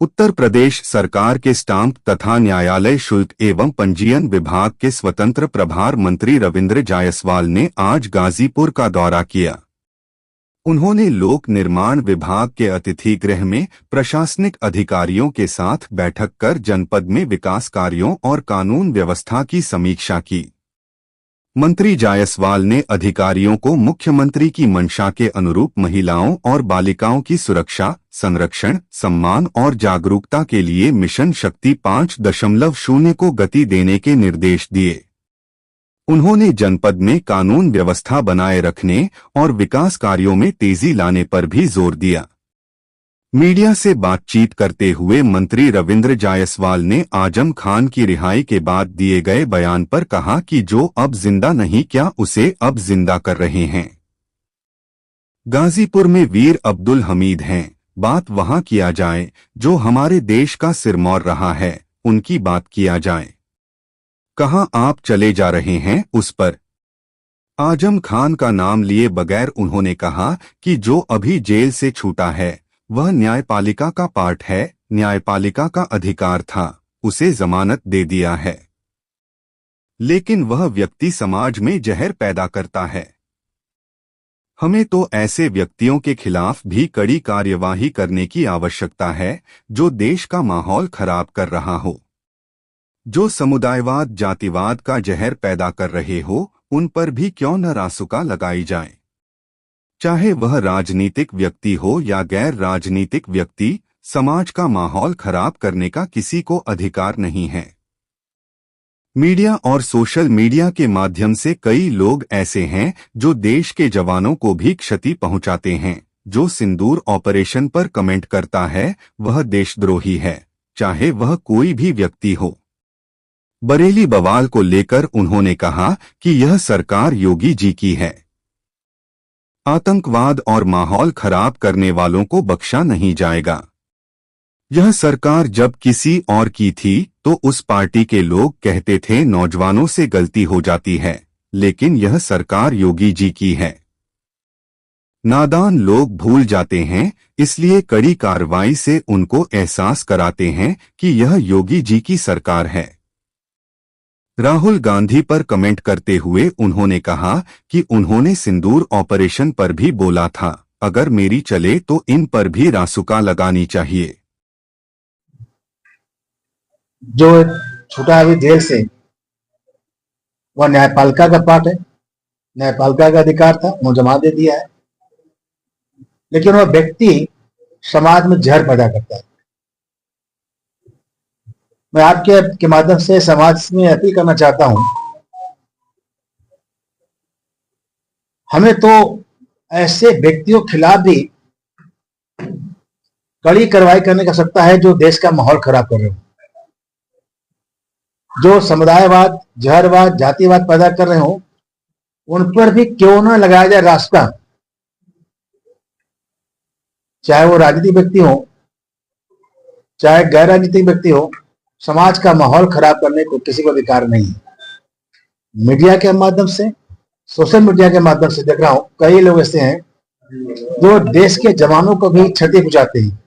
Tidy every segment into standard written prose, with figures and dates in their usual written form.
उत्तर प्रदेश सरकार के स्टाम्प तथा न्यायालय शुल्क एवं पंजीयन विभाग के स्वतंत्र प्रभार मंत्री रविंद्र जायसवाल ने आज गाजीपुर का दौरा किया। उन्होंने लोक निर्माण विभाग के अतिथि गृह में प्रशासनिक अधिकारियों के साथ बैठक कर जनपद में विकास कार्यों और कानून व्यवस्था की समीक्षा की। मंत्री जायसवाल ने अधिकारियों को मुख्यमंत्री की मंशा के अनुरूप महिलाओं और बालिकाओं की सुरक्षा, संरक्षण, सम्मान और जागरूकता के लिए मिशन शक्ति 5.0 को गति देने के निर्देश दिए। उन्होंने जनपद में कानून व्यवस्था बनाए रखने और विकास कार्यों में तेजी लाने पर भी जोर दिया। मीडिया से बातचीत करते हुए मंत्री रविंद्र जायसवाल ने आजम खान की रिहाई के बाद दिए गए बयान पर कहा कि जो अब जिंदा नहीं क्या उसे अब जिंदा कर रहे हैं। गाजीपुर में वीर अब्दुल हमीद हैं, बात वहां किया जाए जो हमारे देश का सिरमौर रहा है, उनकी बात किया जाए। कहां आप चले जा रहे हैं उस पर आजम खान का नाम लिए बगैर उन्होंने कहा कि जो अभी जेल से छूटा है वह न्यायपालिका का पार्ट है, न्यायपालिका का अधिकार था, उसे जमानत दे दिया है, लेकिन वह व्यक्ति समाज में जहर पैदा करता है। हमें तो ऐसे व्यक्तियों के खिलाफ भी कड़ी कार्यवाही करने की आवश्यकता है जो देश का माहौल खराब कर रहा हो। जो समुदायवाद, जातिवाद का जहर पैदा कर रहे हो, उन पर भी क्यों न रासुका लगाई जाए, चाहे वह राजनीतिक व्यक्ति हो या गैर राजनीतिक व्यक्ति। समाज का माहौल खराब करने का किसी को अधिकार नहीं है। मीडिया और सोशल मीडिया के माध्यम से कई लोग ऐसे हैं जो देश के जवानों को भी क्षति पहुंचाते हैं। जो सिंदूर ऑपरेशन पर कमेंट करता है वह देशद्रोही है, चाहे वह कोई भी व्यक्ति हो। बरेली बवाल को लेकर उन्होंने कहा कि यह सरकार योगी जी की है। आतंकवाद और माहौल खराब करने वालों को बख्शा नहीं जाएगा। यह सरकार जब किसी और की थी तो उस पार्टी के लोग कहते थे नौजवानों से गलती हो जाती है, लेकिन यह सरकार योगी जी की है। नादान लोग भूल जाते हैं, इसलिए कड़ी कार्रवाई से उनको एहसास कराते हैं कि यह योगी जी की सरकार है। राहुल गांधी पर कमेंट करते हुए उन्होंने कहा कि उन्होंने सिंदूर ऑपरेशन पर भी बोला था, अगर मेरी चले तो इन पर भी रासुका लगानी चाहिए। जो छूटा अभी जेल से वह न्यायपालिका का पार्ट है, न्यायपालिका का अधिकार था, उन्होंने जमा दे दिया है, लेकिन वह व्यक्ति समाज में जहर पैदा करता है। मैं आपके माध्यम से समाज में अपील करना चाहता हूं, हमें तो ऐसे व्यक्तियों के खिलाफ भी कड़ी कार्रवाई करने की आवश्यकता है जो देश का माहौल खराब कर रहे हो, जो समुदायवाद, जहरवाद, जातिवाद पैदा कर रहे हो, उन पर भी क्यों ना लगाया जाए रास्ता। चाहे वो राजनीतिक व्यक्ति हो, चाहे गैर राजनीतिक व्यक्ति हो, समाज का माहौल खराब करने को किसी को अधिकार नहीं है। मीडिया के माध्यम से, सोशल मीडिया के माध्यम से देख रहा हूं कई लोग ऐसे हैं जो देश के जवानों को भी क्षति पहुंचाते हैं।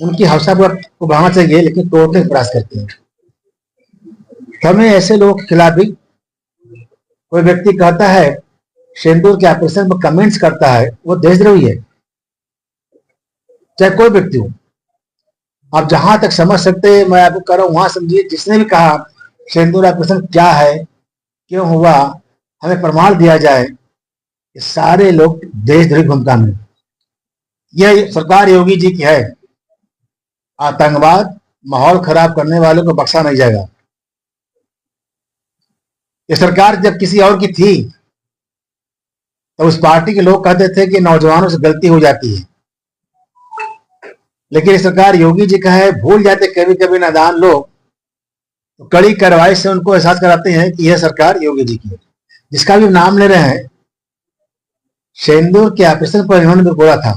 उनकी हौसला को बढ़ाना चाहिए, लेकिन तोड़ने का प्रयास करते हैं। हमें ऐसे लोगों के खिलाफ भी, कोई व्यक्ति कहता है सिंदूर के ऑपरेशन पर कमेंट्स करता है, वो देशद्रोही है, चाहे कोई व्यक्ति हो। आप जहां तक समझ सकते हैं मैं आपको कह रहा हूं वहां समझिए। जिसने भी कहा सिंदूर ऑपरेशन क्या है, क्यों हुआ, हमें प्रमाण दिया जाए, ये सारे लोग देशद्रोही भूमिका में। यह सरकार योगी जी की है। आतंकवाद, माहौल खराब करने वालों को बख्शा नहीं जाएगा। ये सरकार जब किसी और की थी तो उस पार्टी के लोग कहते थे कि नौजवानों से गलती हो जाती है, लेकिन सरकार योगी जी का है। भूल जाते कभी कभी नादान लोग, तो कड़ी कार्रवाई से उनको एहसास कराते हैं कि यह सरकार योगी जी की है। जिसका भी नाम ले रहे हैं, सिंदूर के ऑपरेशन पर इन्होंने भी बोला था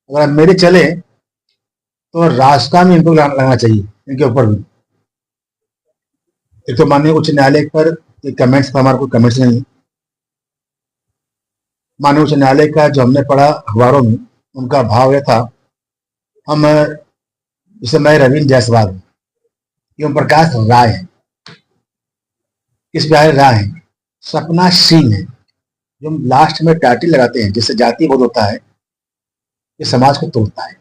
अगर मेरे चले तो रास्ता में इनको लगाना चाहिए, इनके ऊपर भी। एक तो माननीय उच्च न्यायालय पर कमेंट्स पर हमारा कोई कमेंट्स नहीं है। माननीय उच्च न्यायालय का जो हमने पढ़ा अखबारों में, उनका भाव यह था, हम जैसे मैं रवींद्र जायसवाल हूँ, एवं प्रकाश राय है, किस बिहारी राय है, सपना सिंह है, जो हम लास्ट में टाइटल लगाते हैं जिससे जाति बोध होता है, ये समाज को तोड़ता है,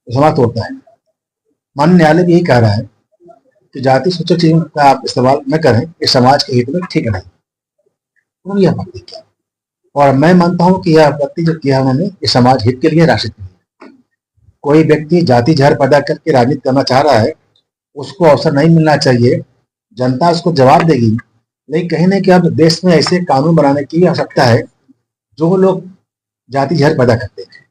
समाज तोड़ता है। माननीय न्यायालय भी यही कह रहा है कि जाति सूचक चीजों का आप इस्तेमाल न करें, ये समाज के हित में ठीक नहीं। उन्होंने यह आपत्ति किया और मैं मानता हूं कि यह आपत्ति जो किया उन्होंने, ये समाज हित के लिए, राष्ट्र के लिए। कोई व्यक्ति जाति जहर पैदा करके राजनीति करना चाह रहा है, उसको अवसर नहीं मिलना चाहिए, जनता उसको जवाब देगी। लेकिन कहीं ना कहीं अब देश में ऐसे कानून बनाने की आवश्यकता है जो लोग जाति जहर पैदा करते हैं।